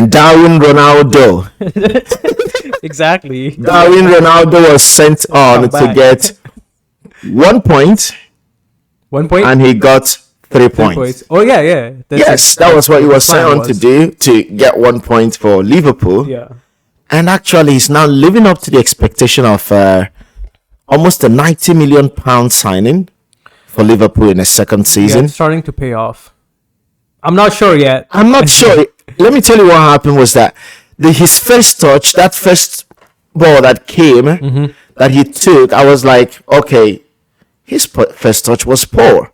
and Darwin Ronaldo. Exactly. Darwin Ronaldo was sent on to get 1 point. 1 point? And he got 3 points. Oh, yeah. Yes, that was what he was sent on to do, to get 1 point for Liverpool. Yeah. And actually, he's now living up to the expectation of almost a £90 million signing for Liverpool in a second season. Yeah, it's starting to pay off. I'm not sure yet. I'm not sure. Let me tell you what happened was that his first touch, that first ball that came, that he took, I was like, okay, his first touch was poor.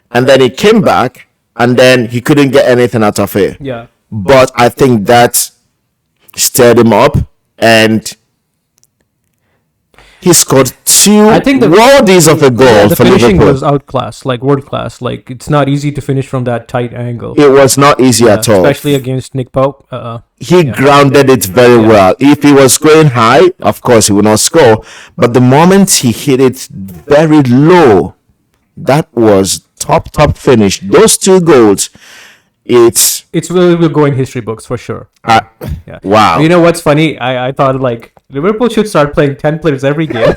And then he came back, and then he couldn't get anything out of it. Yeah. But I think that stirred him up, and he scored two worldies of a goal the for finishing Liverpool. was outclassed, like world class. Like, it's not easy to finish from that tight angle. It was not easy at all. Especially against Nick Pope. He grounded it very well. If he was going high, of course he would not score. But the moment he hit it very low, that was top finish. Those two goals, it will go in history books for sure. Yeah. Wow. You know what's funny? I thought like Liverpool should start playing 10 players every game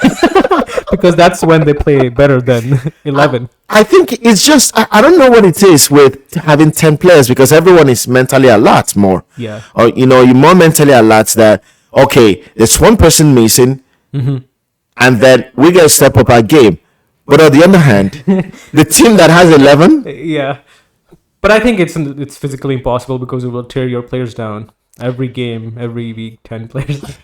because that's when they play better than 11. I think it's just, I don't know what it is with having 10 players, because everyone is mentally alert more. Yeah. Or, you're more mentally alert that, okay, there's one person missing, and then we got to step up our game. But on the other hand, the team that has 11... Yeah. But I think it's physically impossible because it will tear your players down. Every game, every week, 10 players.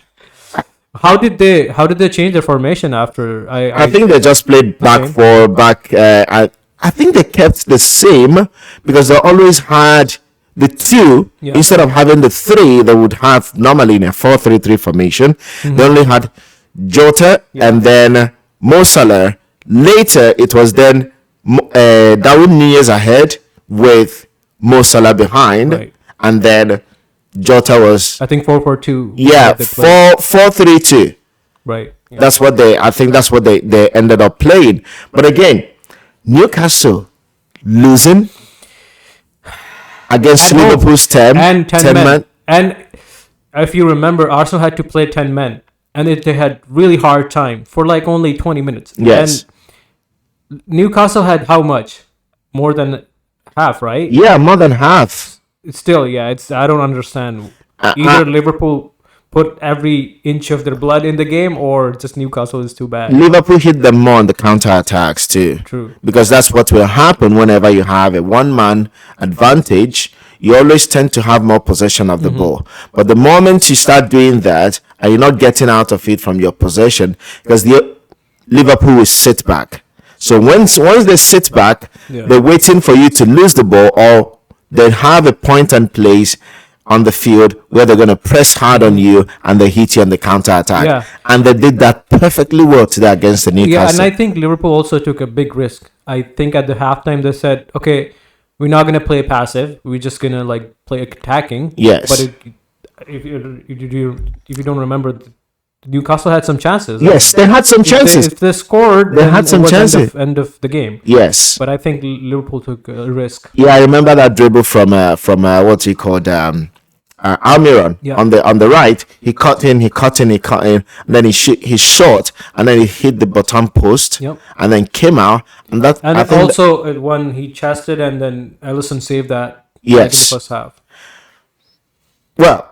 How did they change their formation after? I think they just played back. I think they kept the same, because they always had the two instead of having the three they would have normally in a 4-3-3 formation. They only had Jota and then Mo Salah. Later it was then Darwin Nunez ahead with Mo Salah behind, and then Jota was, I think, 4-4-2. Yeah, 4-3-2. Right. Yeah. That's what they ended up playing. But again, Newcastle losing against Liverpool's 10 men. And if you remember, Arsenal had to play 10 men, and they had really hard time for like only 20 minutes. Yes. And Newcastle had how much? More than half, right? Yeah, more than half. Still, it's I don't understand. Either Liverpool put every inch of their blood in the game, or just Newcastle is too bad. Liverpool hit them more on the counter-attacks too. True. Because that's what will happen whenever you have a one-man advantage. You always tend to have more possession of the ball. But the moment you start doing that, and you're not getting out of it from your possession, because Liverpool will sit back. So once they sit back, they're waiting for you to lose the ball, or they have a point and place on the field where they're going to press hard on you and they hit you on the counter attack. Yeah. And they did that perfectly well today against the Newcastle. Yeah, and I think Liverpool also took a big risk. I think at the halftime they said, okay, we're not going to play passive. We're just going to play attacking. Yes. But if you don't remember, Newcastle had some chances. Yes, they had some chances. If they scored, they had some chances. End of the game. Yes. But I think Liverpool took a risk. Yeah, I remember that dribble from what's he called, Almiron on the right. He cut in, and then he shot, and then he hit the bottom post, and then came out, and that. And also when he chested, and then Alisson saved that. Yes. In the first half. Well,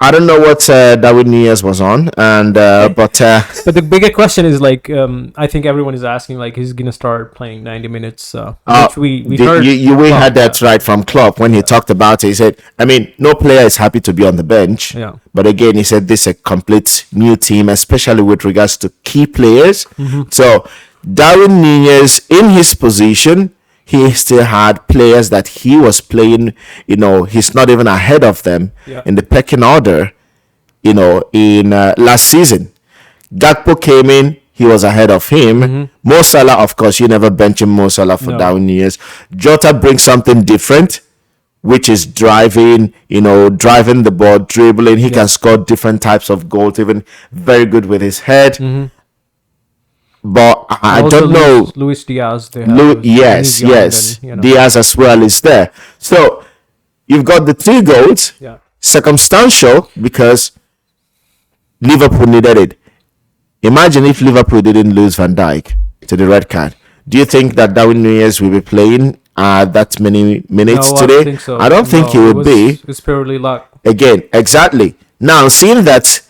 I don't know what Darwin Nunez was on, and but the bigger question is I think everyone is asking he's gonna start playing 90 minutes. Which we heard. We had that right from Klopp when he talked about it. He said, I mean, no player is happy to be on the bench. Yeah. But again, he said this is a complete new team, especially with regards to key players. So Darwin Nunez in his position, he still had players that he was playing, he's not even ahead of them in the pecking order, in last season. Gakpo came in, he was ahead of him. Mo Salah, of course, you never bench Mo Salah for Darwin Nunez. Jota brings something different, which is driving the ball, dribbling. He can score different types of goals, even very good with his head. But I don't know. Luis Diaz. Yes. Diaz as well is there. So you've got the 3 goals. Yeah. circumstantial because Liverpool needed it. Imagine if Liverpool didn't lose Van Dijk to the red card. Do you think that Darwin Nunez will be playing that many minutes No, I today? don't think so. I don't think he would be. It's purely luck. Again, exactly. Now, seeing that,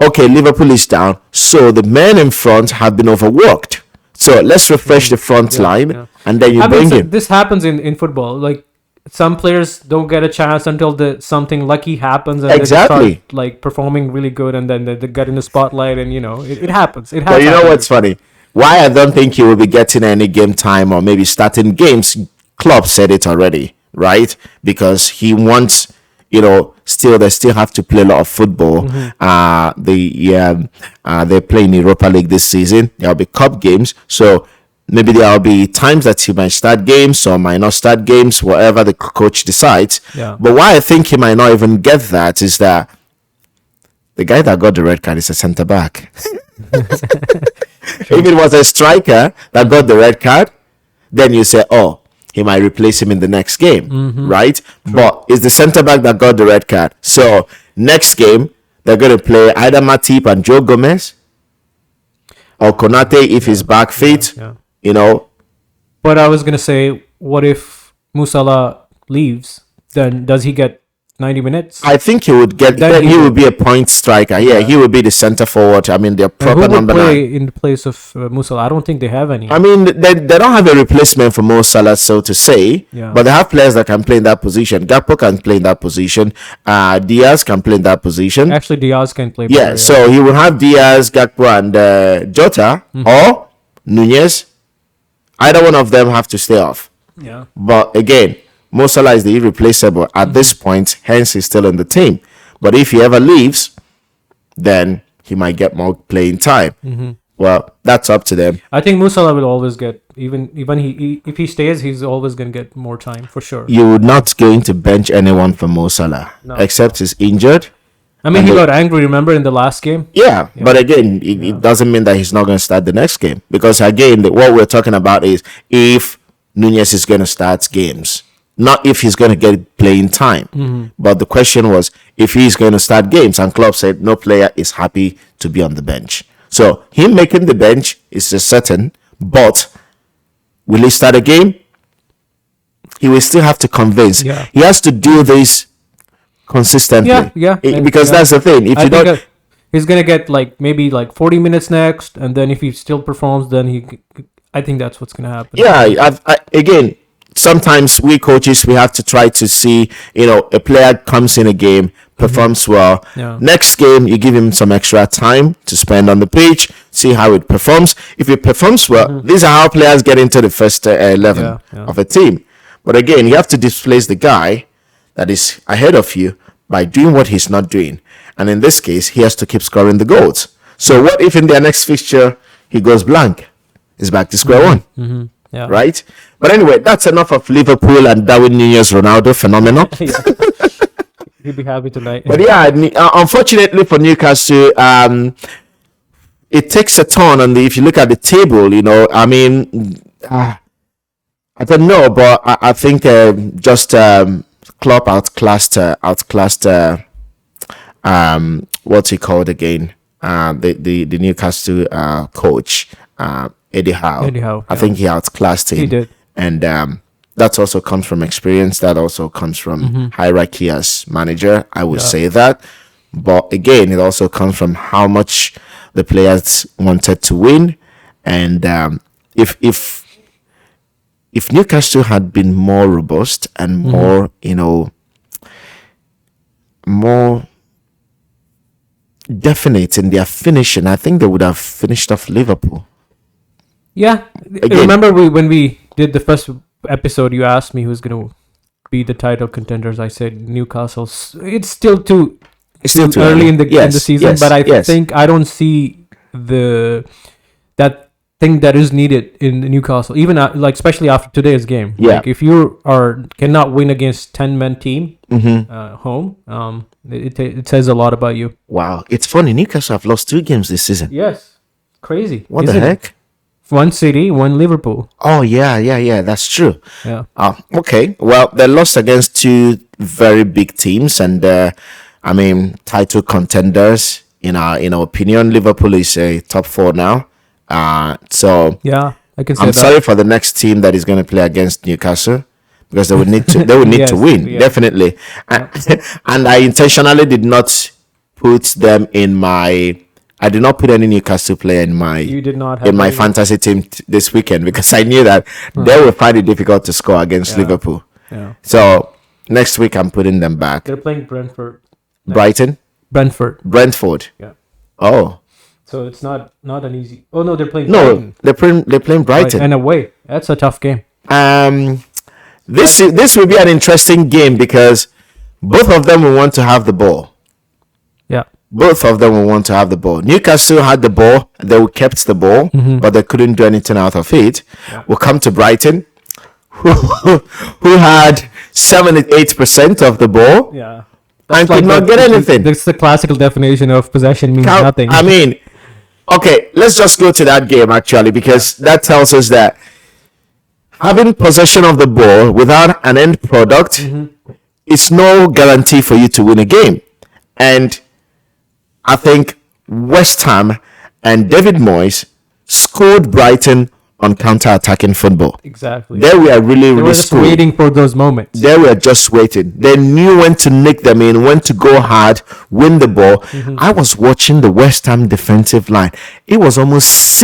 okay, Liverpool is down, so the men in front have been overworked. So let's refresh the front line, and then you bring in. This happens in football. Like some players don't get a chance until something lucky happens, and Exactly. they start like performing really good, and then they get in the spotlight, and it happens. It But happens. you know what's funny? Why I don't think he will be getting any game time or maybe starting games. Klopp said it already, right? Because he wants, they still have to play a lot of football. They're playing Europa League this season. There'll be cup games, so maybe there'll be times that he might start games or might not start games, whatever the coach decides. Yeah. But why I think he might not even get that is that the guy that got the red card is a centre back. If it was a striker that got the red card, then you say, oh, he might replace him in the next game, right? True. But it's the centre back that got the red card. So next game, they're going to play either Matip and Joe Gomez or Konate if he's back fit, But I was going to say, what if Musala leaves? Then does he get 90 minutes? I think he would get. Then he would be a point striker. Yeah, he would be the centre forward. I mean, they're proper number 9. Who would play in the place of Musala? I don't think they have any. I mean, they don't have a replacement for Mo Salah, so to say. Yeah. But they have players that can play in that position. Gakpo can play in that position. Diaz can play in that position. Actually, Diaz can play. Yeah, so he will have Diaz, Gakpo, and Jota or Nunez. Either one of them have to stay off. Yeah. But again, Mo Salah is the irreplaceable at this point, hence he's still in the team. But if he ever leaves, then he might get more playing time. Well, that's up to them. I think Musala will always get, even if he stays, he's always going to get more time for sure. You're not going to bench anyone for Mo Salah, except he's injured. I mean, he got angry, remember, in the last game? Yeah. But again, it doesn't mean that he's not going to start the next game. Because again, what we're talking about is if Nunez is going to start games. Not if he's going to get playing time. But the question was if he's going to start games. And Klopp said no player is happy to be on the bench. So him making the bench is just certain. But will he start a game? He will still have to convince. Yeah. He has to do this consistently. Because that's the thing. If you don't... He's going to get maybe 40 minutes next. And then if he still performs, then I think that's what's going to happen. Yeah. Again... Sometimes we coaches, we have to try to see, a player comes in a game, performs well. Yeah. Next game, you give him some extra time to spend on the pitch, see how it performs. If it performs well, these are how players get into the first 11 of a team. But again, you have to displace the guy that is ahead of you by doing what he's not doing. And in this case, he has to keep scoring the goals. So what if in their next fixture, he goes blank? He's back to square one. Yeah. Right? But anyway, that's enough of Liverpool and Darwin Nunez Ronaldo phenomenon. He'll be happy tonight. But yeah, unfortunately for Newcastle, it takes a turn. And if you look at the table, I mean, I don't know, but I think just Klopp outclassed what's he called again? The Newcastle coach. Eddie Howe. I think he outclassed him. He did. And that also comes from experience. That also comes from hierarchy as manager. I would say that. But again, it also comes from how much the players wanted to win. And if Newcastle had been more robust and more, more definite in their finishing, I think they would have finished off Liverpool. Yeah. Again, remember when we did the first episode, you asked me who's going to be the title contenders. I said Newcastle. It's still too early in the season, but I think I don't see that thing that is needed in Newcastle, even especially after today's game. Yeah. If you cannot win against 10-man team home, it says a lot about you. Wow, it's funny. Newcastle have lost 2 games this season. Yes, crazy. What the heck? one City, one Liverpool. Oh, yeah. That's true. Yeah. Okay. Well, they lost against two very big teams, and title contenders. In our opinion, Liverpool is a top 4 now. So yeah, I can say I'm sorry for the next team that is going to play against Newcastle, because they would need to. They would need to win, definitely. And I intentionally did not put them in my. I did not put any Newcastle player in my. You did not have in my fantasy team this weekend, because I knew that they would find it difficult to score against Liverpool. Yeah. So next week I'm putting them back. They're playing Brentford. Brighton. Brentford. Yeah. Oh. So it's not an easy. Oh no, they're playing. No, Brighton. they're playing Brighton. Right, and away. That's a tough game. This will be an interesting game, because both of them will want to have the ball. Yeah. Both of them will want to have the ball. Newcastle had the ball. They kept the ball, but they couldn't do anything out of it. Yeah. We'll come to Brighton, who had 78% of the ball. Yeah. And could not get anything. That's the classical definition of possession means nothing. I mean, okay, let's just go to that game, actually, because that tells us that having possession of the ball without an end product is no guarantee for you to win a game. And I think West Ham and David Moyes scored Brighton on counter-attacking football. Exactly. They were really just waiting for those moments. They were just waiting. They knew when to nick them in, when to go hard, win the ball. I was watching the West Ham defensive line. It was almost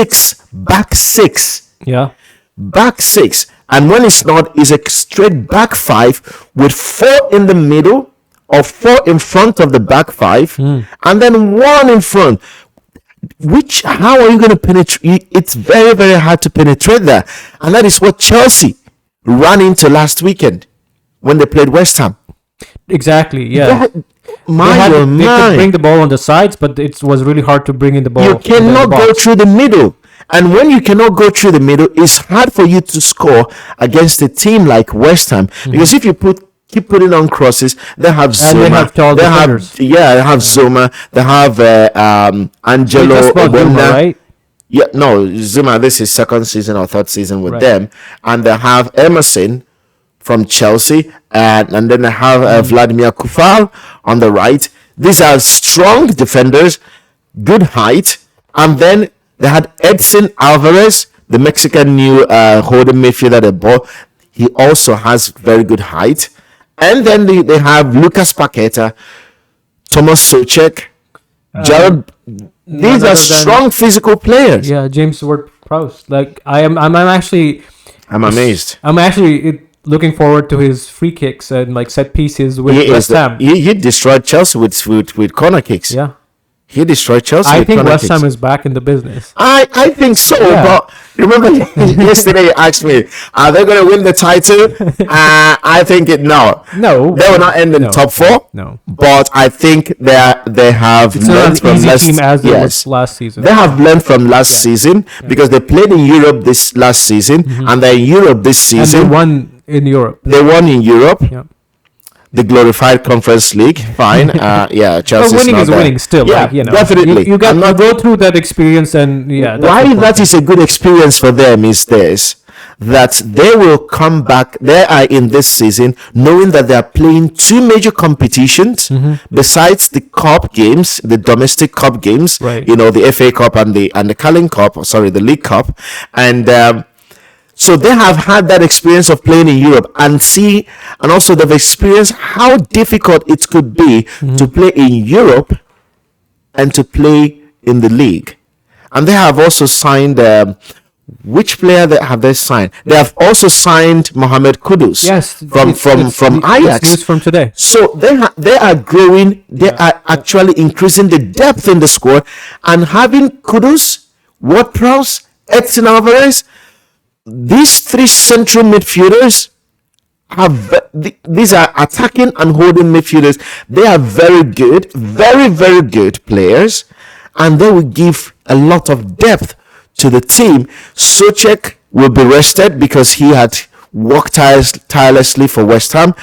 back six. Yeah. Back six. And when it's not, it's a straight back 5 with 4 in the middle or 4 in front of the back 5 and then 1 in front. How are you going to penetrate? It's very, very hard to penetrate that. And that is what Chelsea ran into last weekend when they played West Ham. Exactly, yeah. They could bring the ball on the sides, but it was really hard to bring in the ball. You cannot go through the middle. And when you cannot go through the middle, it's hard for you to score against a team like West Ham. Because if you keep putting on crosses, they have Zuma. And they have tall defenders. They have Zuma. They have Angelo Zuma, right? Yeah, no, Zuma, this is second season or third season with them. And they have Emerson from Chelsea. And then they have Vladimir Kufal on the right. These are strong defenders, good height. And then they had Edson Alvarez, the Mexican new holding midfielder they bought. He also has very good height. And then they have Lucas Paqueta, Thomas Soucek, Gerald. These are strong physical players. Yeah, James Ward-Prowse. Like I'm amazed. I'm actually looking forward to his free kicks and like set pieces with West Ham. He destroyed Chelsea with corner kicks. Yeah. He destroyed Chelsea. I think West Ham is back in the business. I think so. Yeah. But remember, yesterday you asked me, are they going to win the title? I think no. They will not end in top 4. No. But I think they have learned from last season. They have learned from last season because they played in Europe this last season and they're in Europe this season. And they won in Europe. They won in Europe. Yeah. The glorified Conference League, fine. Chelsea. But winning is winning still. Yeah, definitely. You got to go through that experience, and why that is a good experience for them is this: that they will come back. They are in this season knowing that they are playing 2 major competitions besides the cup games, the domestic cup games. Right. The FA Cup and the Carling Cup. The League Cup, and. So they have had that experience of playing in Europe and also they've experienced how difficult it could be to play in Europe and to play in the league. And they have also signed, which player have they signed? They have also signed Mohamed Kudus. Yes, from Ajax. News from today. So they are growing. They are actually increasing the depth in the squad, and having Kudus, Ward-Prowse, Edson Alvarez. These 3 central midfielders these are attacking and holding midfielders. They are very good, very, very good players, and they will give a lot of depth to the team. Soucek will be rested because he had worked tirelessly for West Ham,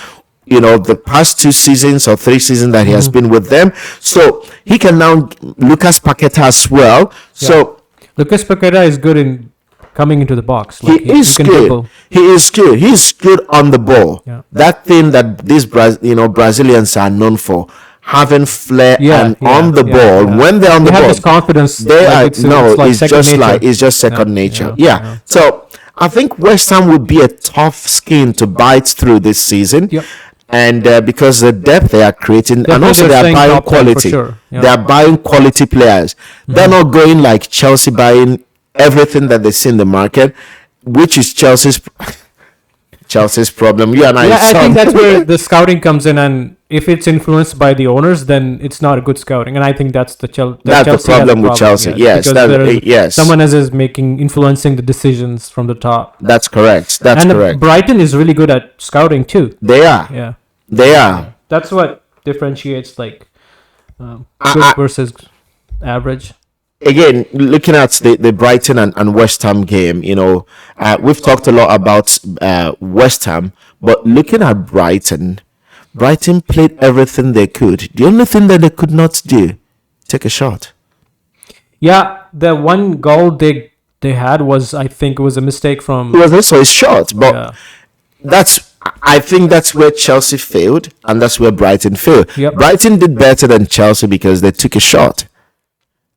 the past 2 seasons or 3 seasons that he has been with them. So he can now, Lucas Paqueta as well. Yeah. So Lucas Paqueta is good in coming into the box. Like he is good. Dribble. He is good. He's good on the ball. Yeah. That thing that these Brazilians are known for, having flair and on the ball. When they're on the ball, have this confidence. They are it's just second nature. Yeah. So I think West Ham would be a tough skin to bite through this season. Yep. And because the depth they are creating, and also they are buying quality. Sure. Yeah. They are buying quality players. They're not going like Chelsea buying everything that they see in the market, which is Chelsea's problem. You and I. Yeah, I think that's where the scouting comes in, and if it's influenced by the owners, then it's not a good scouting. And I think that's the problem with Chelsea. Yes, someone else is influencing the decisions from the top. That's correct. That's correct. Brighton is really good at scouting too. They are. Yeah, they are. That's what differentiates good versus average. Again, looking at the Brighton and West Ham game, we've talked a lot about West Ham, but looking at Brighton played everything they could. The only thing that they could not do, take a shot. Yeah, the one goal they had was, I think, was a mistake from... It was also a shot, but I think that's where Chelsea failed, and that's where Brighton failed. Yep. Brighton did better than Chelsea because they took a shot.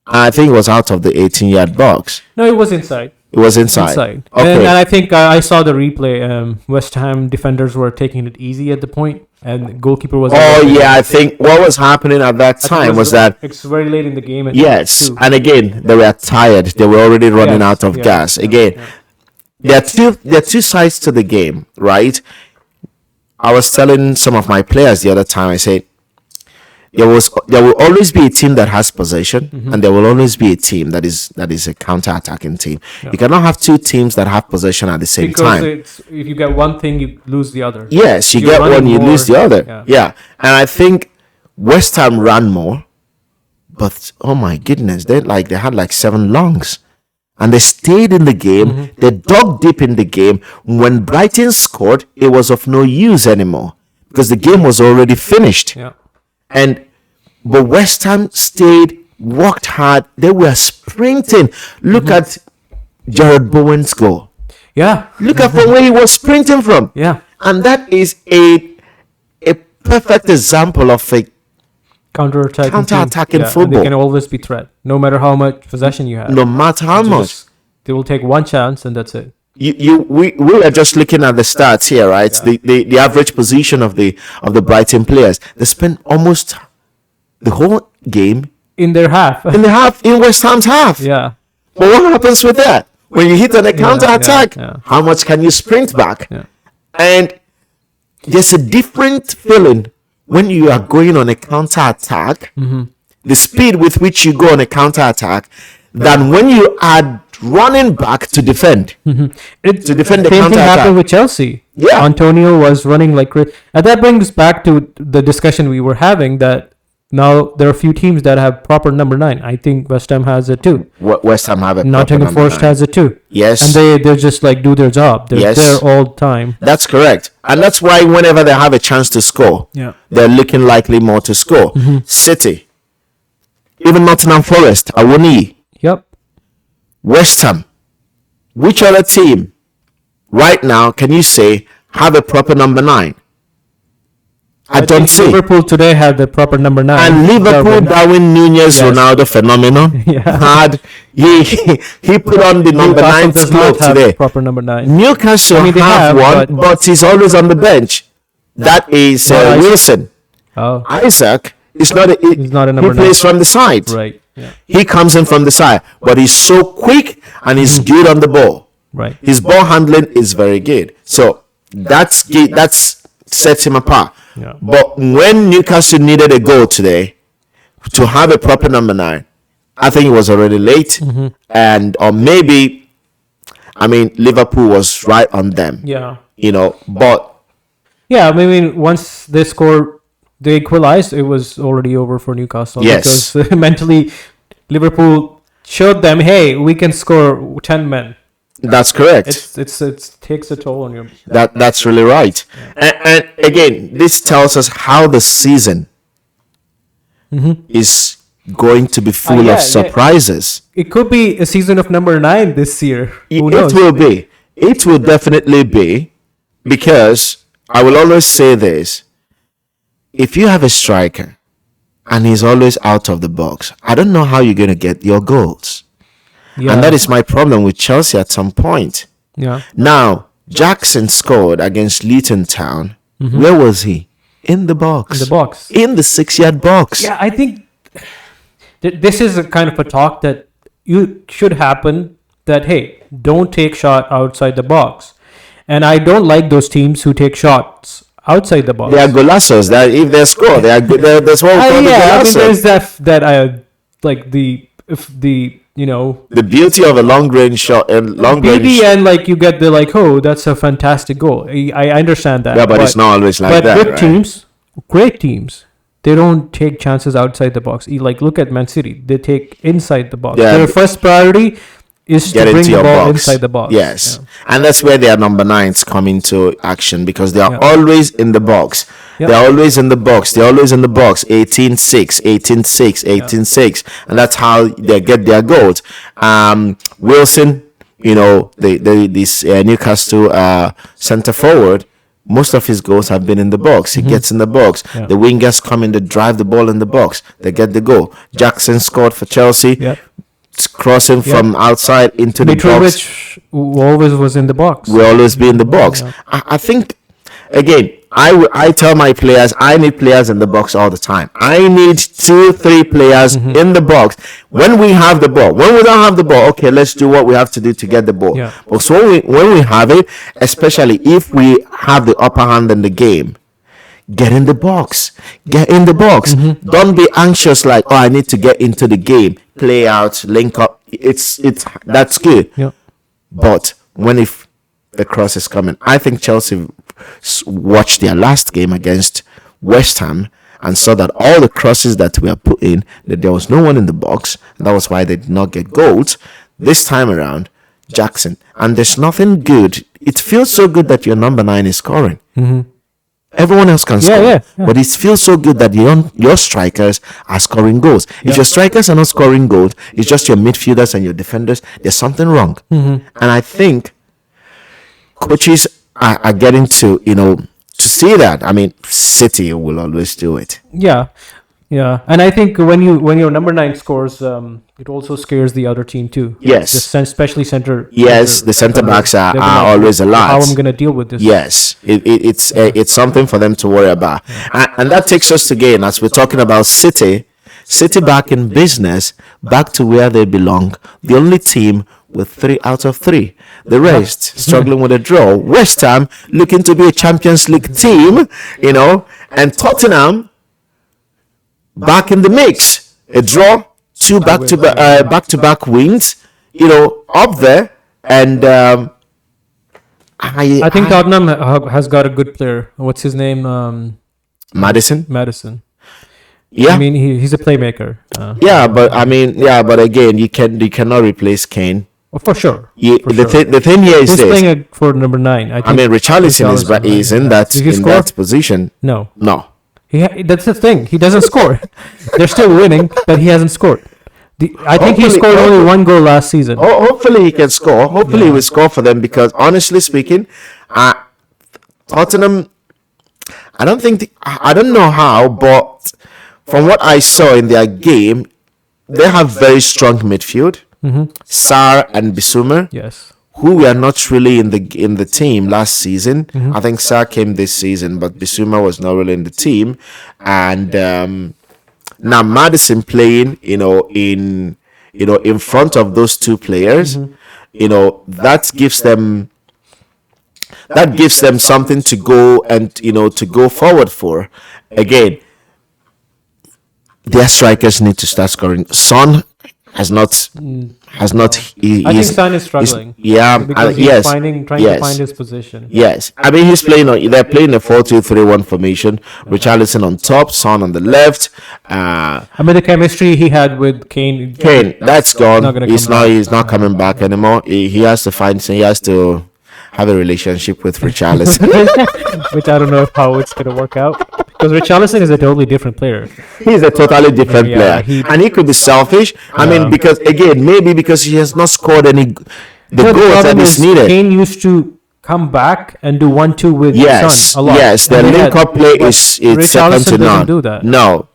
I think it was out of the 18-yard box. No, it was inside. It was inside. Okay. And I think I saw the replay. West Ham defenders were taking it easy at the point, and the goalkeeper was... I think what was happening at that time was that... It's very late in the game. Yes, and again, they were tired. They were already running out of gas. Again, there are two sides to the game, right? I was telling some of my players the other time, I said, there will always be a team that has possession, and there will always be a team that is a counter-attacking team. Yeah. You cannot have two teams that have possession at the same time. Because if you get one thing, you lose the other. Yes, you get one, you lose the other. Yeah. And I think West Ham ran more, but oh my goodness, they had 7 longs. And they stayed in the game. They dug deep in the game. When Brighton scored, it was of no use anymore because the game was already finished. Yeah. But West Ham stayed, worked hard. They were sprinting. Look at Jared Bowen's goal. Yeah. Look at from where he was sprinting from. Yeah. And that is a perfect example of a counter-attacking football. They can always be threat, no matter how much possession you have. No matter how much. They will take one chance and that's it. We are just looking at the stats here, right? Yeah. The average position of the Brighton players. They spent almost the whole game in their half. In West Ham's half. Yeah. But what happens with that? When you hit on a counter attack, how much can you sprint back? Yeah. And there's a different feeling when you are going on a counter attack. The speed with which you go on a counter attack than when you are running back to defend. To defend the counter attack. Same thing happened with Chelsea. Yeah. Antonio was running like crazy. And that brings back to the discussion we were having that now there are a few teams that have proper number 9. I think West Ham has it too. West Ham have it. Nottingham Forest has it too. Yes. And they just do their job. They're there all the time. That's correct. And that's why whenever they have a chance to score, they're looking likely more to score. City. Even Nottingham Forest, Awoni. Yep. West Ham. Which other team right now can you say have a proper number 9? I don't see. Liverpool today had the proper number 9. And Liverpool, Darwin, Nunez, Ronaldo phenomenon. He put on the number 9 cloak today. Proper number 9. Newcastle have one, but he's always on the bench. That is Wilson. Oh. Isaac is not a number 9. He plays from the side. Right. Yeah. He comes in from the side, but he's so quick and he's good on the ball. Right. His ball handling is very good. So that's sets him apart. Yeah. But when Newcastle needed a goal today to have a proper number 9, I think it was already late. Or maybe, Liverpool was right on them. Yeah. But... Yeah, once they scored, they equalized, it was already over for Newcastle. Yes. Because mentally, Liverpool showed them, hey, we can score 10 men. That's correct. It takes a toll on you. That's really right. Yeah. And again, this tells us how the season is going to be full of surprises. Yeah. It could be a season of number 9 this year. Who knows? It will be. It will definitely be, because I will always say this: if you have a striker and he's always out of the box, I don't know how you're going to get your goals. Yeah. And that is my problem with Chelsea at some point. Yeah. Now, Jackson scored against Luton Town. Mm-hmm. Where was he? In the box. In the box. In the 6-yard box. Yeah, I think this is a kind of a talk that you should happen, that, hey, don't take shot outside the box. And I don't like those teams who take shots outside the box. They are golazos. If they score, they are good. That's what we call the I mean, there's that I like the beauty of a long range shot and long range. And like you get the oh, that's a fantastic goal. I understand that. Yeah, but it's not always like that. But good right? teams, great teams, they don't take chances outside the box. Like look at Man City, they take inside the box. Yeah. Their first priority is to bring the ball inside the box. Yes. Yeah. And that's where their number 9s come into action, because they are always in the box. Yep. They're always in the box. They're always in the box. 18-6, 18-6, 18-6. And that's how they get their goals. Wilson, this Newcastle centre forward, most of his goals have been in the box. He gets in the box. Yeah. The wingers come in, they drive the ball in the box. They get the goal. Jackson scored for Chelsea. Yep. Crossing from outside into the box. Mitrovic always was in the box. Will always be in the box. Yeah. I think, again, I tell my players, I need players in the box all the time. I need 2-3 players in the box when we have the ball. When we don't have the ball, okay, let's do what we have to do to get the ball. Yeah. But so when we have it, especially if we have the upper hand in the game, get in the box. Get in the box. Mm-hmm. Don't be anxious like, oh, I need to get into the game. Play out, link up. It's that's good. Yeah. But if the cross is coming, I think Chelsea watched their last game against West Ham and saw that all the crosses that were put in, that there was no one in the box, and that was why they did not get goals. This time around, Jackson, and there's nothing good. It feels so good that your number 9 is scoring. Mm-hmm. Everyone else can score, but it feels so good that your strikers are scoring goals. If your strikers are not scoring goals, it's just your midfielders and your defenders. There's something wrong, and I think coaches are getting to to see that. I mean, City will always do it. Yeah, and I think when your number 9 scores, it also scares the other team too. Yes, especially center. Yes, the centre backs are always alert. How I'm gonna deal with this? Yes, it's something for them to worry about, and that takes us again, as we're talking about City back in business, back to where they belong. The only team with 3 out of 3. The rest struggling with a draw. West Ham looking to be a Champions League team, and Tottenham back in the mix. A draw, 2 back-to-back wins, up there. And I think Tottenham has got a good player. What's his name? Maddison. Yeah, I mean he's a playmaker. But again, you cannot replace Kane. Oh, for sure. The thing here is who's playing for number 9? I think Richarlison is in that position. No. That's the thing. He doesn't score. They're still winning, but he hasn't scored. I think he scored only 1 goal last season. Hopefully he can score. Hopefully he will score for them, because honestly speaking, Tottenham, I don't know how, but from what I saw in their game, they have very strong midfield. Sarr and Bissouma, yes, who were not really in the team last season. I think Sarr came this season, but Bissouma was not really in the team. And now Maddison playing, in front of those 2 players, that gives them something to go and to go forward for. Again, their strikers need to start scoring. Son has not. I think Son is struggling. Because he's trying to find his position. Yes, I mean they're playing a 4-2-3-1 formation. Richarlison on top, Son on the left. The chemistry he had with Kane, that's gone. He's not coming back anymore. He has to have a relationship with Richarlison, which I don't know how it's gonna work out. Because Richarlison is a totally different player. He's a totally different player. And he could be selfish. I mean, because, again, maybe because he has not scored any the goals that is needed. Kane used to come back and do 1-2 with Son a lot. Yes, the link-up play is second to none. Do that. No.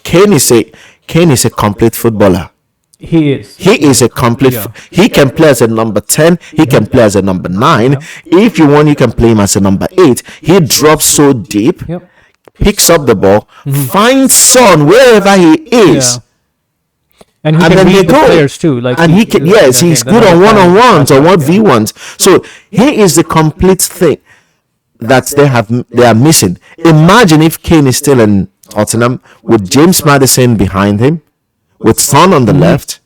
Kane is a complete footballer. He is. He is a complete. He can play as a number 10. He can play as a number 9. If you want, you can play him as a number 8. He drops so deep, picks up the ball, finds Son wherever he is. And he can read the players too. And he can, he's good on one-on-ones or 1v1s. So he is the complete thing that they are missing. Imagine if Kane is still in Tottenham with James Maddison behind him, with Son on the left,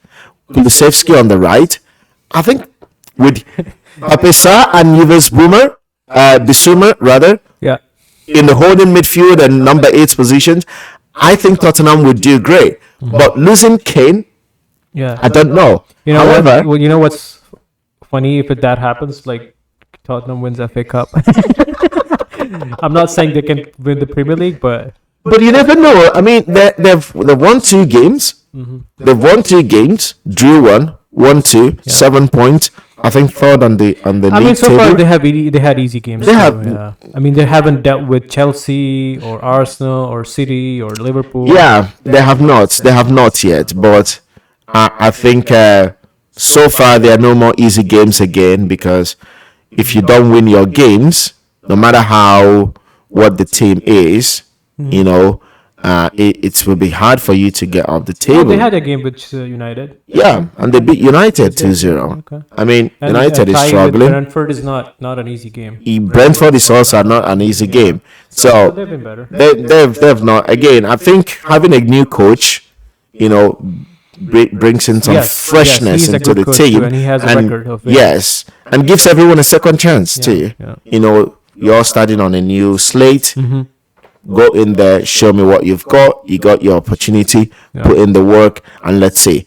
Kulusevski on the right. I think with Apesa and Yves Bissouma rather, in the holding midfield and number 8 positions, I think Tottenham would do great. But losing Kane, I don't know. However, you know what's funny if that happens, like Tottenham wins FA Cup. I'm not saying they can win the Premier League, but you never know. I mean, they've won 2 games. They've won 2 games, drew 1, won 2, 7 points. I think third on the league I mean, so table. far they had easy games. I mean, they haven't dealt with Chelsea or Arsenal or City or Liverpool. Yeah, they have not. They have not yet. But I think so far there are no more easy games again, because if you don't win your games, no matter what the team is, it will be hard for you to get off the table. They had a game with United. Yeah, and they beat United 2-0. Okay. I mean, United is struggling. Brentford is not an easy game. Brentford is also not an easy game. So they've been better. They've not. Again, I think having a new coach, brings in some freshness into the team. Too, and he has a record of it. Yes, and gives everyone a second chance too. Yeah. You're starting on a new slate. Go in there, show me what you've got. You got your opportunity, put in the work, and let's see.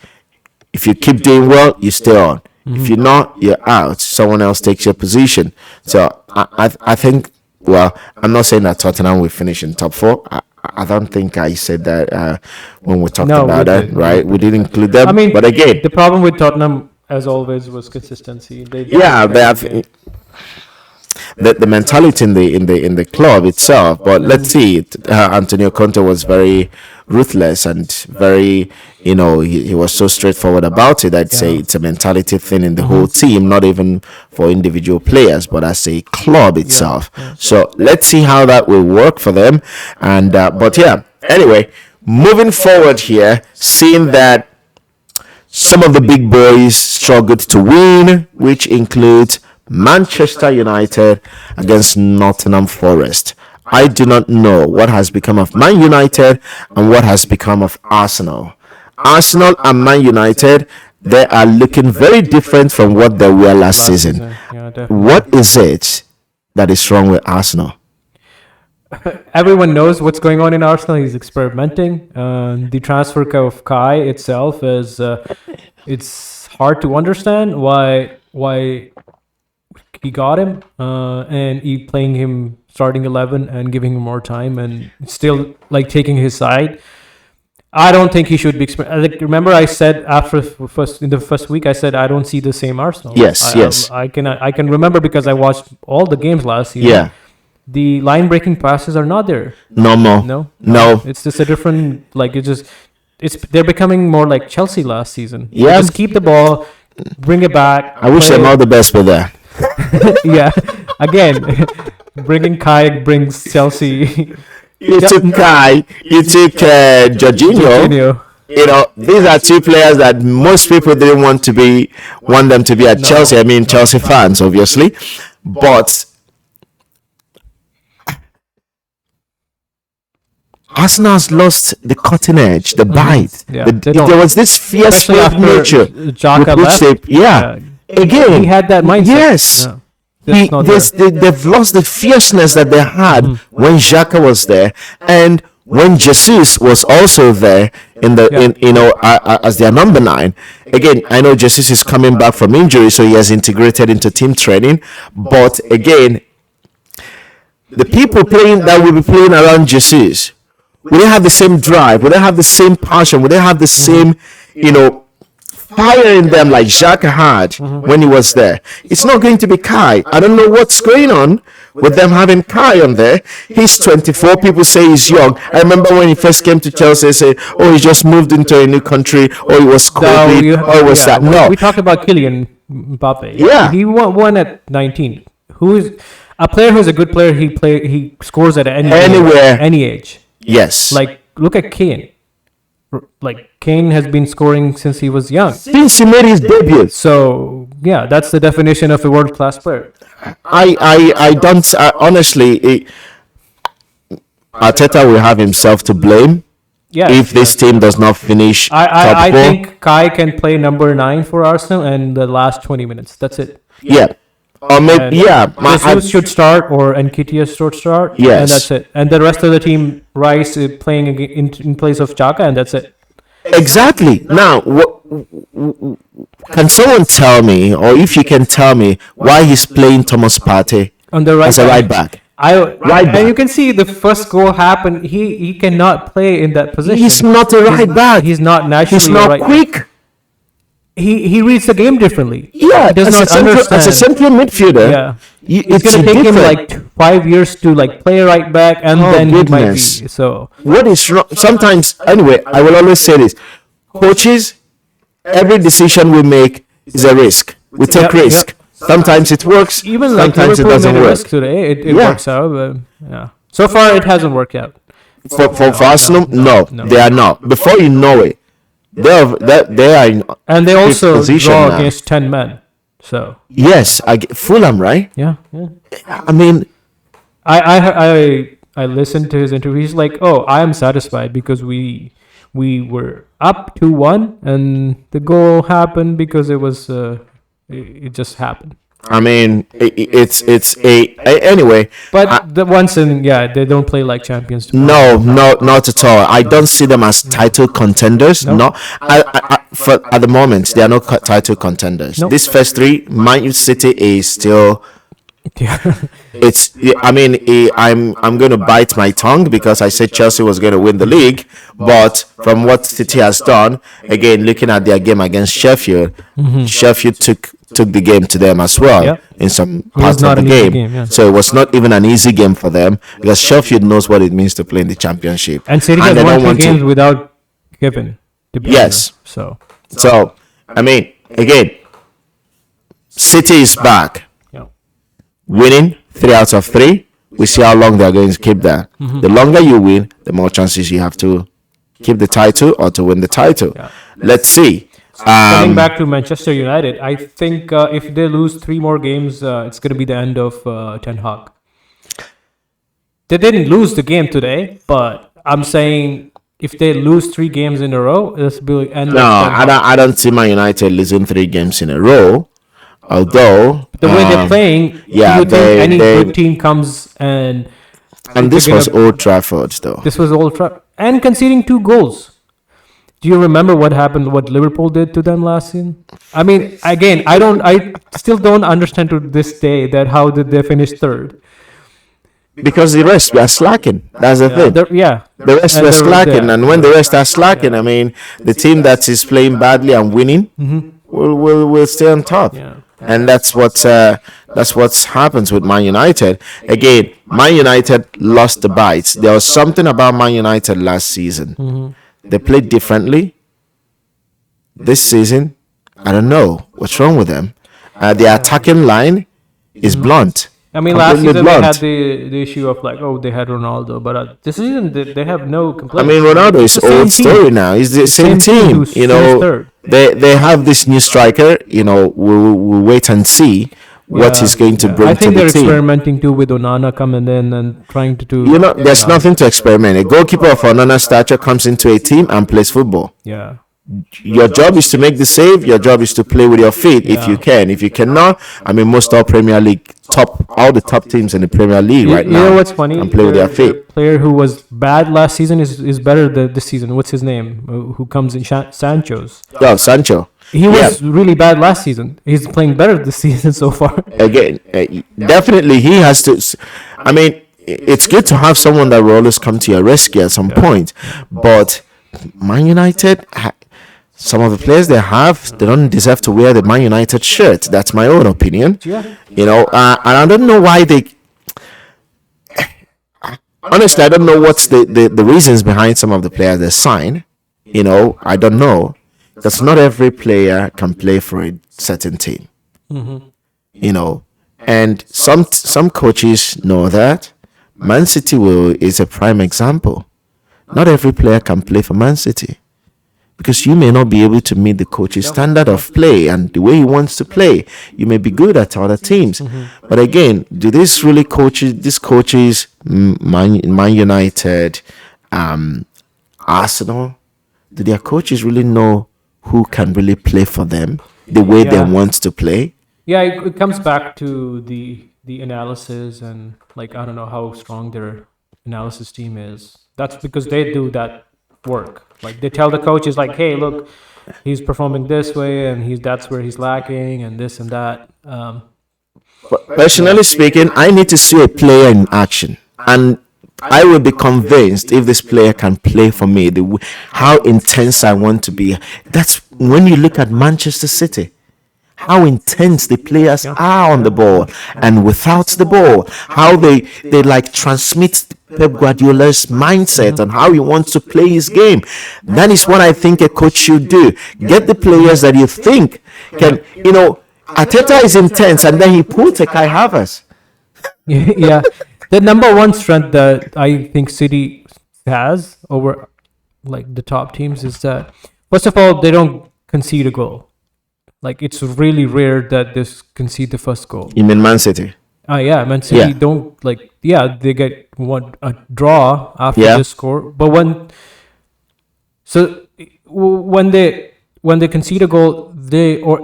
If you keep doing well, you stay on. If you're not, you're out. Someone else takes your position. So I think, well, I'm not saying that Tottenham will finish in top 4. I don't think I said that when we talked about that, right? We didn't include them. I mean, but again, the problem with Tottenham, as always, was consistency. They have the mentality in the club itself. But let's see, Antonio Conte was very ruthless and very, he was so straightforward about it. I'd say it's a mentality thing in the whole team, not even for individual players, but as a club itself. So let's see how that will work for them. And anyway, moving forward here, seeing that some of the big boys struggled to win, which includes Manchester United against Nottingham Forest. I do not know what has become of Man United and what has become of Arsenal. Arsenal and Man United, they are looking very different from what they were last season. What is it that is wrong with Arsenal? Everyone knows what's going on in Arsenal. He's experimenting. The transfer of Kai itself is it's hard to understand why he got him and he playing him starting 11 and giving him more time and still like taking his side. I don't think he should be. Remember, I said in the first week, I said I don't see the same Arsenal. Yes. I can remember because I watched all the games last season. Yeah. The line breaking passes are not there. No. It's just a different they're becoming more like Chelsea last season. Yeah. Just keep the ball, bring it back. I wish them all the best for that. Yeah. Again, bringing Kai brings Chelsea. You took Kai. You took Jorginho. These are two players that most people didn't want them to be at Chelsea. I mean, Chelsea fans, obviously, but Arsenal has lost the cutting edge, the bite. Yeah, there was this fierce nature. Xhaka left. Again, he had that mindset. Yes. Yeah. They've lost the fierceness that they had when Xhaka was there, and when Jesus was also there as their number 9. Again, I know Jesus is coming back from injury, so he has integrated into team training. But again, the people playing that will be playing around Jesus, will they have the same drive? Will they have the same passion? Will they have the same, fire in them like Jacques had when he was there? It's not going to be Kai. I don't know what's going on with them having Kai on there. He's 24. People say he's young. I remember when he first came to Chelsea, they say, "Oh, he just moved into a new country. Oh, he was COVID. Or was that?" No. We talked about Kylian Mbappe. Yeah. He won at 19. Who is a player who's a good player? He scores at Anywhere, any age. Yes. Like, look at Kane. Like, Kane has been scoring since he was young. Since he made his debut. So, yeah, that's the definition of a world-class player. I don't, honestly, Arteta will have himself to blame if this team does not finish top four. I think Kai can play number 9 for Arsenal and the last 20 minutes. That's it. Yeah. Or maybe, Jesus should start, or Nketiah should start. Yes. And that's it. And the rest of the team, Rice is playing in place of Xhaka, and that's it. Exactly. Now, can someone tell me, or if you can tell me, why he's playing Thomas Partey on the right as a right back? And you can see the first goal happened. He cannot play in that position. He's not a right back. He's not naturally. He's not quick. Back. He reads the game differently. Yeah, he does not understand. As a central midfielder, it's going to take him like 5 years to play right back, and then he might be. So what is wrong? Sometimes, anyway, I will always say this: coaches, every decision we make is a risk. We take risk. Sometimes it works. Even sometimes Liverpool it doesn't made a work. risk today. It works out, but yeah. So far, it hasn't worked out. For Arsenal, no, they are not. Before you know it. They are in and they also draw now. Against 10 men. So yes, Fulham, right? Yeah. I mean, I listened to his interview. He's like, "Oh, I am satisfied because we were up 2-1, and the goal happened because it was it just happened." I mean, it's anyway. But they don't play like champions. No, not at all. I don't see them as title contenders. No, at the moment they are not title contenders. No. This first three, Man City is still. Yeah. I'm going to bite my tongue because I said Chelsea was going to win the league, but from what City has done, again looking at their game against Sheffield, Sheffield took the game to them as well in some parts of the game. So it was not even an easy game for them because Sheffield knows what it means to play in the Championship. And City has won 2 games without Kevin. Yes. So I mean, again, City is back. Winning 3 out of 3. We see how long they are going to keep that. The longer you win, the more chances you have to keep the title or to win the title. Let's see. Coming back to Manchester United, I think if they lose 3 more games, it's going to be the end of Ten Hag. They didn't lose the game today, but I'm saying if they lose 3 games in a row, this will be the end of Ten Hag. I don't see Man United losing 3 games in a row. Although the way they're playing, do you think any good team comes and this was Old Trafford though. This was Old Trafford and conceding 2 goals. Do you remember what happened? What Liverpool did to them last season? I mean, again, I still don't understand to this day that how did they finish 3rd? Because the rest were slacking. That's the thing. The rest were slacking, and when the rest are slacking, I mean, the team that is playing badly and winning will stay on top. Yeah. And that's what happens with Man United. Again, Man United lost the bites. There was something about Man United last season. They played differently. This season, I don't know what's wrong with them. The attacking line is blunt. I mean, last season they had the issue of they had Ronaldo, but this season they have no complaints. I mean, Ronaldo is old story now. It's the same team. They have this new striker. We'll wait and see what he's going to bring to the team. I think they're experimenting too with Onana coming in and trying to do. There's nothing to experiment. A goalkeeper of Onana stature comes into a team and plays football. Yeah. Your job is to make the save. Your job is to play with your feet if you can. If you cannot, I mean, most all Premier League all the top teams in the Premier League right now. You know what's funny? And play with their feet. The player who was bad last season is better this season. What's his name? Who comes in? Sancho's. Oh, Sancho. He was really bad last season. He's playing better this season so far. Again, definitely he has to. I mean, it's good to have someone that will always come to your rescue at some point. But Man United, some of the players they have, they don't deserve to wear the Man United shirt. That's my own opinion. Yeah. And I don't know why they. Honestly, I don't know what's the reasons behind some of the players they sign. I don't know. Because not every player can play for a certain team. And some coaches know that. Man City is a prime example. Not every player can play for Man City. Because you may not be able to meet the coach's standard of play and the way he wants to play. You may be good at other teams. But again, do these coaches, Man United, Arsenal, do their coaches really know who can really play for them the way they want to play? Yeah, it comes back to the analysis and I don't know how strong their analysis team is. That's because they do that work. They tell the coaches hey, look, he's performing this way and that's where he's lacking and this and that. Personally speaking, I need to see a player in action, and I will be convinced if this player can play for me, how intense I want to be. That's when you look at Manchester City, how intense the players are on the ball and without the ball, how they transmit Pep Guardiola's mindset and how he wants to play his game. That is what I think a coach should do. Get the players that you think can, Arteta is intense and then he pulled a Kai Havertz. Yeah. The number one strength that I think City has over the top teams is that, first of all, they don't concede a goal. It's really rare that they concede the first goal. You mean Man City? Yeah, Man City don't they get a draw after they score. But when they concede a goal,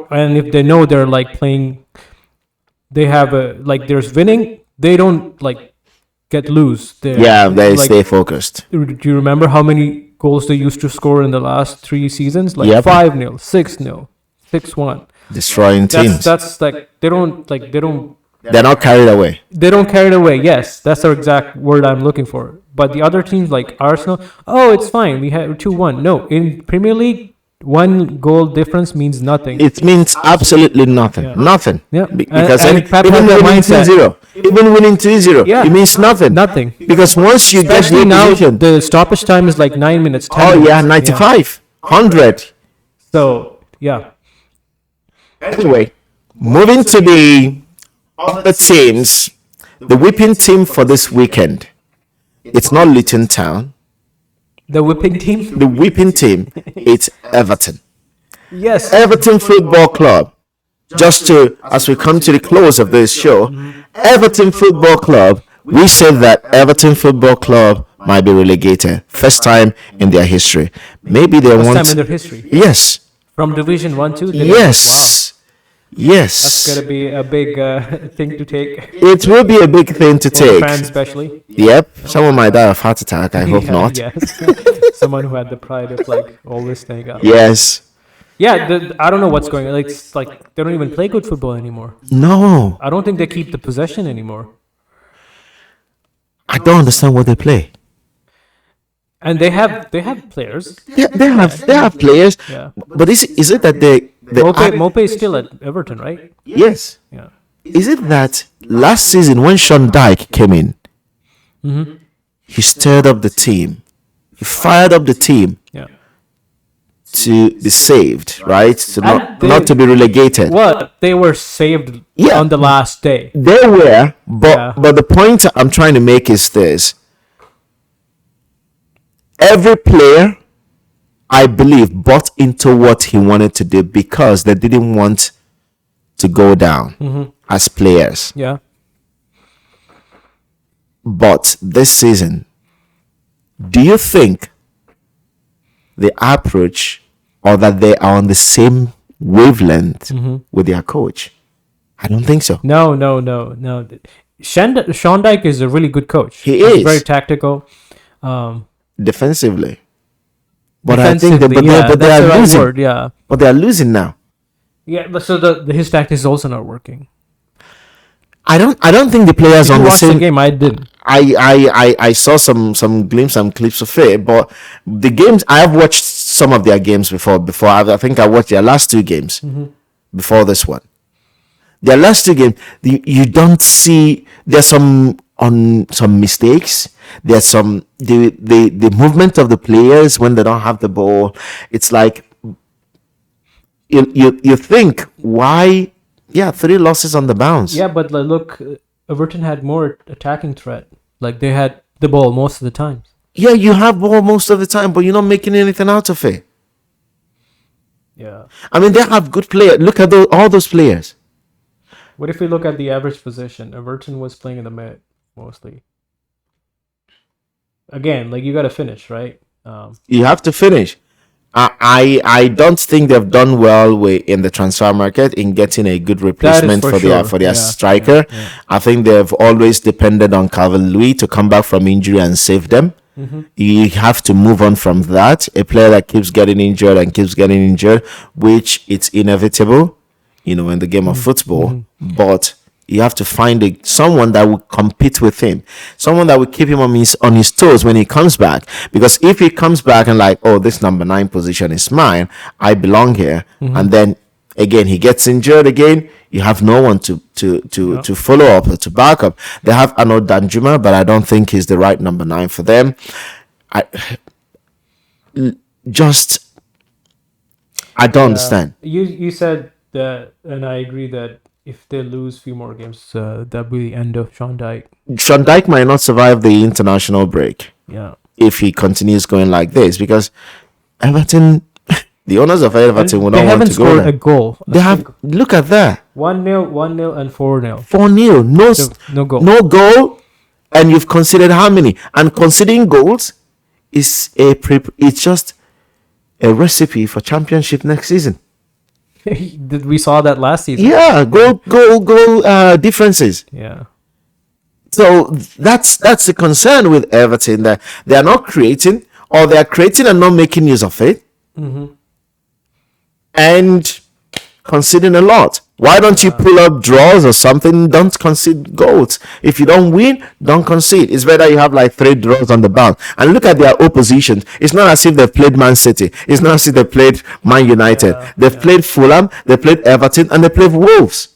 and if they know they're playing, they have there's winning, they don't get loose. They stay focused. Do you remember how many goals they used to score in the last 3 seasons? 5-0, 6-0. 6-1. Destroying teams. That's they don't. They're not carried away. They don't carry it away. Yes, that's the exact word I'm looking for. But the other teams like Arsenal, it's fine. We have 2-1. No, in Premier League, 1 goal difference means nothing. It means absolutely nothing. Yeah. Nothing. Yeah. Because even winning 2-0, it means nothing. Nothing. Because once you get the position, the stoppage time is 9 minutes. 10 minutes. 95, 100. So yeah. Anyway, moving to the other teams, the whipping team for this weekend. It's not Luton Town. The whipping team? The whipping team, it's Everton. Yes. Everton Football Club. As we come to the close of this show, Everton Football Club, we said that Everton Football Club might be relegated. First time in their history. Maybe they want... First time in their history? Yes. From Division 1-2? Yes. Wow. Yes. That's going to be a big thing to take. It will be a big thing to take. Fans especially. Yep. Someone might die of heart attack. I hope not. Yes. Someone who had the pride of always staying up. Yes. Yeah. I don't know what's going on. It's they don't even play good football anymore. No. I don't think they keep the possession anymore. I don't understand what they play. And they have players. Yeah, they have players. Yeah. But is it that they Mope is still at Everton, right? Yes. Yeah. Is it that last season when Sean Dyche came in, he stirred up the team, he fired up the team, to be saved, right? To not to be relegated. Well, they were saved on the last day. They were, but the point I'm trying to make is this: every player, I believe, bought into what he wanted to do because they didn't want to go down as players. Yeah. But this season, do you think the approach or that they are on the same wavelength with their coach? I don't think so. No. Sean Dyche is a really good coach. He's very tactical. Defensively. But I think they are losing. Word, but they are losing now. Yeah, but so his tactics is also not working. I don't think the players on the same game. I didn't. I saw some glimpses and clips of it, but the games I have watched some of their games before. I think I watched their last two games before this one. Their last two games, you don't see there's some mistakes. There's some the movement of the players when they don't have the ball. It's like you think why? Yeah, 3 losses on the bounce. Yeah, but look, Everton had more attacking threat. Like they had the ball most of the time. Yeah, you have ball most of the time, but you're not making anything out of it. Yeah. I mean, they have good players. Look at all those players. What if we look at the average position? Everton was playing in the mid mostly. Again, like you got to finish, right? You have to finish. I don't think they've done well in the transfer market in getting a good replacement for their striker. Yeah. I think they've always depended on Calvert-Lewin to come back from injury and save them. You have to move on from that. A player that keeps getting injured, which it's inevitable, in the game of football. But you have to find someone that will compete with him, someone that will keep him on his toes when he comes back. Because if he comes back and like, oh, this number 9 position is mine, I belong here, and then again he gets injured again, you have no one to follow up or to back up. They have Arnaud Danjuma, but I don't think he's the right number 9 for them. I don't understand. You said that, and I agree that if they lose a few more games, that'll be the end of Sean Dyche. Sean Dyche might not survive the international break. Yeah. If he continues going like this, because Everton, the owners of Everton will not want to go there. They haven't scored a goal. They have. Look at that. 1-0, 1-0, and 4-0. 4-0. No goal. No goal, and you've considered how many? And conceding goals is it's just a recipe for championship next season. We saw that last season. Yeah, goal differences. Yeah. So that's the concern with Everton, that they are not creating, or they are creating and not making use of it, and conceding a lot. Why don't you pull up draws or something? Don't concede goals. If you don't win, don't concede. It's better you have like 3 draws on the bounce. And look at their opposition. It's not as if they've played Man City. It's not as if they played Man United. They've played Fulham, they played Everton, and they played Wolves.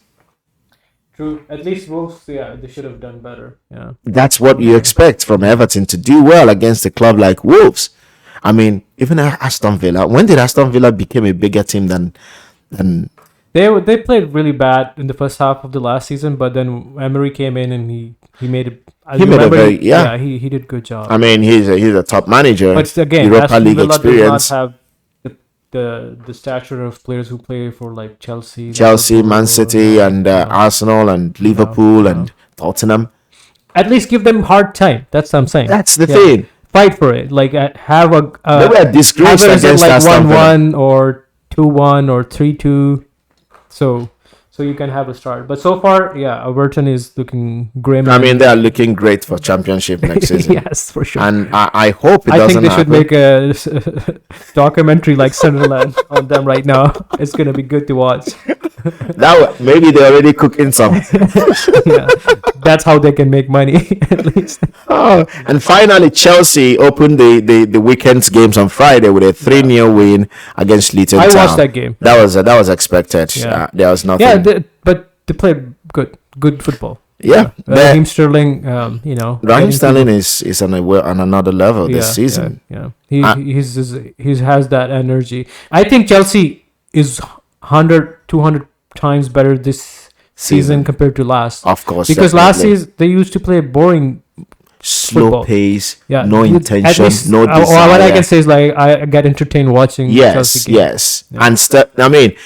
True. At least Wolves, they should have done better. Yeah. That's what you expect from Everton, to do well against a club like Wolves. I mean, even Aston Villa. When did Aston Villa become a bigger team than? They played really bad in the first half of the last season, but then Emery came in and he made it. He did a good job. I mean, he's a top manager. But again, Europa League experience. Does not have the stature of players who play for like Chelsea, Man City, and Arsenal, and Liverpool, and Tottenham. At least give them hard time. That's what I'm saying. That's the thing. Fight for it. Like have a. They were disgraced against like Aston Villa. 1-1 or 2-1 or 3-2. So you can have a start. But so far, Everton is looking grim. I mean, they are looking great for championship next season. Yes, for sure. And I hope it doesn't happen. I think they should make a documentary like Sunderland on them right now. It's going to be good to watch. Maybe they're already cooking some. That's how they can make money, at least. And finally, Chelsea opened the weekend's games on Friday with a 3-0 win against Luton. I watched that game. That was expected. There was nothing. But they played good football. Yeah, Raheem Sterling, Raheem Sterling is on another level this season. He has that energy. I think Chelsea is 100-200 times better this season compared to last. Of course, because last season they used to play boring, slow football. Pace, no intention, no desire. What I can say is like I get entertained watching Chelsea games. And I mean,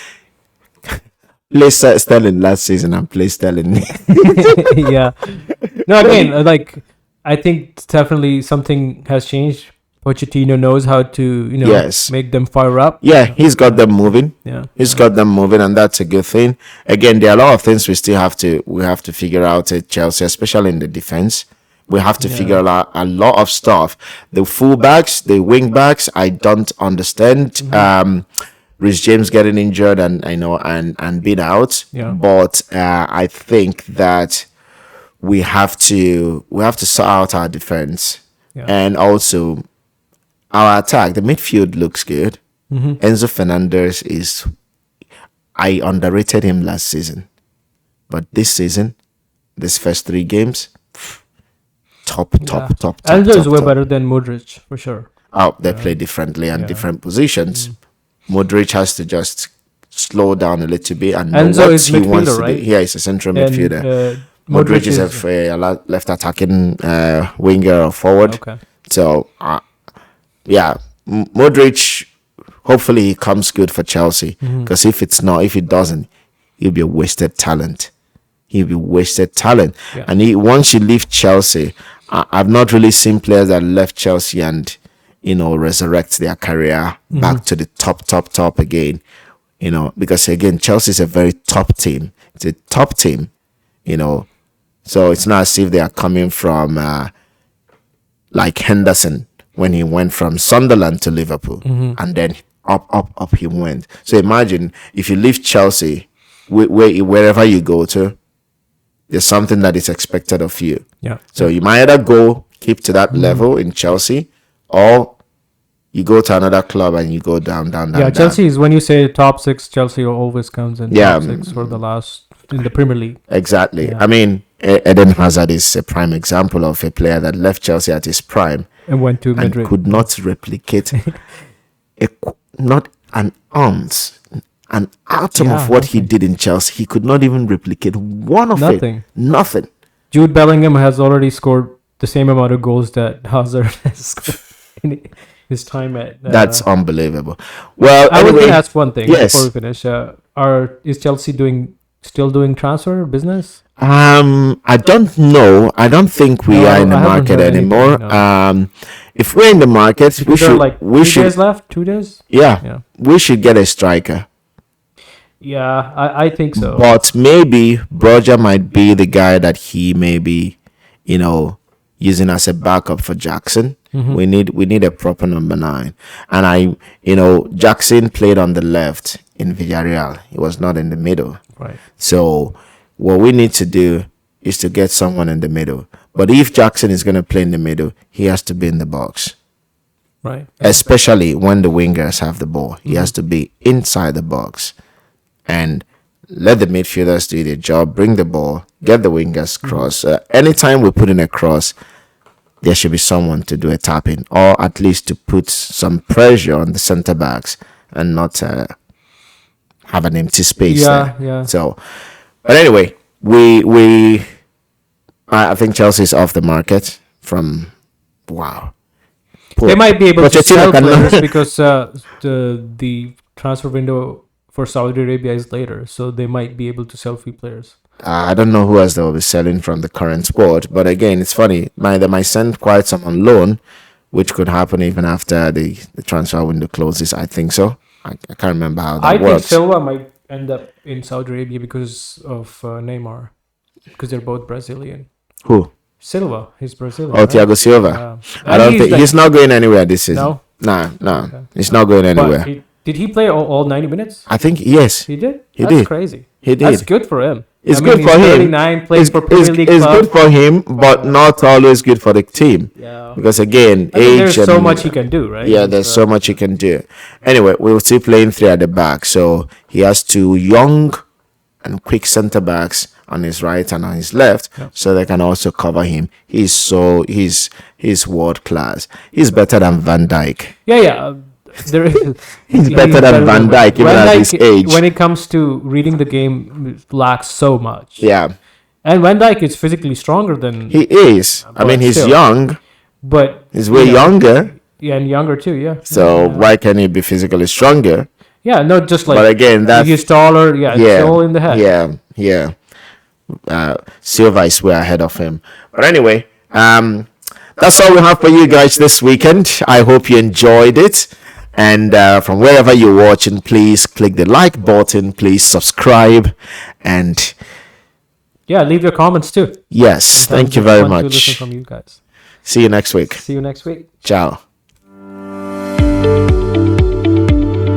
play Sterling last season and play Sterling. No, again, like I think definitely something has changed. Pochettino knows how to, make them fire up. Yeah, he's got them moving. He's got them moving, and that's a good thing. Again, there are a lot of things we have to figure out at Chelsea, especially in the defense. We have to figure out a lot of stuff. The fullbacks, the wingbacks, I don't understand. Reece James getting injured and being out. But I think that we have to sort out our defense and also our attack. The midfield looks good. Enzo Fernandez I underrated him last season, but this season, this first 3 games, top. Enzo is way better than Modric for sure. Oh, they play differently and different positions. Modric has to just slow down a little bit and know Enzo what is he wants right? to do. Yeah, he's a central midfielder. Modric is a left attacking winger or forward. Okay. So, Modric, hopefully he comes good for Chelsea. Because if he doesn't, he'll be a wasted talent. Yeah. And once you leave Chelsea, I've not really seen players that left Chelsea and, resurrect their career back to the top again. Because again, Chelsea is a very top team. It's a top team, So it's not as if they are coming from like Henderson when he went from Sunderland to Liverpool, and then up he went. So imagine if you leave Chelsea, wherever you go to, there's something that is expected of you. Yeah. So you might either keep to that level in Chelsea, or you go to another club and you go down. Yeah, Chelsea is, when you say top 6, Chelsea always comes in top 6 for the last in the Premier League. Exactly. Yeah. I mean, Eden Hazard is a prime example of a player that left Chelsea at his prime and went to Madrid. Could not replicate not an ounce, an atom of what he did in Chelsea. He could not even replicate one of it. Nothing. Jude Bellingham has already scored the same amount of goals that Hazard has scored in his time at... That's unbelievable. Well, I would ask one thing before we finish. Is Chelsea still doing transfer business? I don't know. I don't think we are in the market anymore. No. If we're in the market, we should. Like 2 days left. 2 days. Yeah. We should get a striker. Yeah, I think so. But maybe Broja might be the guy that he may be, using as a backup for Jackson. We need a proper number 9. And Jackson played on the left in Villarreal. He was not in the middle. Right. So what we need to do is to get someone in the middle. But if Jackson is going to play in the middle, he has to be in the box. Right. Especially when the wingers have the ball. He has to be inside the box. And let the midfielders do their job, bring the ball, get the wingers cross. Anytime we put in a cross, there should be someone to do a tapping, or at least to put some pressure on the centre backs and not have an empty space there. Yeah. So, but anyway, I think Chelsea is off the market from, wow. They might be able to sell players because the transfer window for Saudi Arabia is later, so they might be able to sell few players. I don't know who else they will be selling from the current squad, but again, it's funny. They might send quite some on loan, which could happen even after the transfer window closes. I think so. I can't remember how that works. I think Silva might end up in Saudi Arabia because of Neymar, because they're both Brazilian. Who? Silva, he's Brazilian. Oh, Thiago Silva. I don't think he's not going anywhere this season. No. Okay. He's not going anywhere. Did he play all 90 minutes? I think yes. He did. That's crazy. He did. That's good for him. It's good for him. Plays for Premier League it's good for him, but not always good for the team. Yeah. Because again, age. There's so much he can do, right? Yeah, there's so much he can do. Anyway, we'll still playing 3 at the back, so he has 2 young and quick centre backs on his right and on his left, so they can also cover him. He's world class. He's better than Van Dijk. Yeah. He's better than Van Dijk even at his age. When it comes to reading the game, lacks so much. Yeah. And Van Dijk is physically stronger than... He is. I mean, he's young. But... He's way younger. Yeah, and younger too, yeah. So why can't he be physically stronger? Yeah, no, just like... But again, he's taller, it's all in the head. Yeah. Silva is way ahead of him. But anyway, that's all we have for you guys this weekend. I hope you enjoyed it. And from wherever you're watching, please click the like button. Please subscribe. And leave your comments too. Yes, thank you very much. To listen from you guys. See you next week. See you next week. Ciao.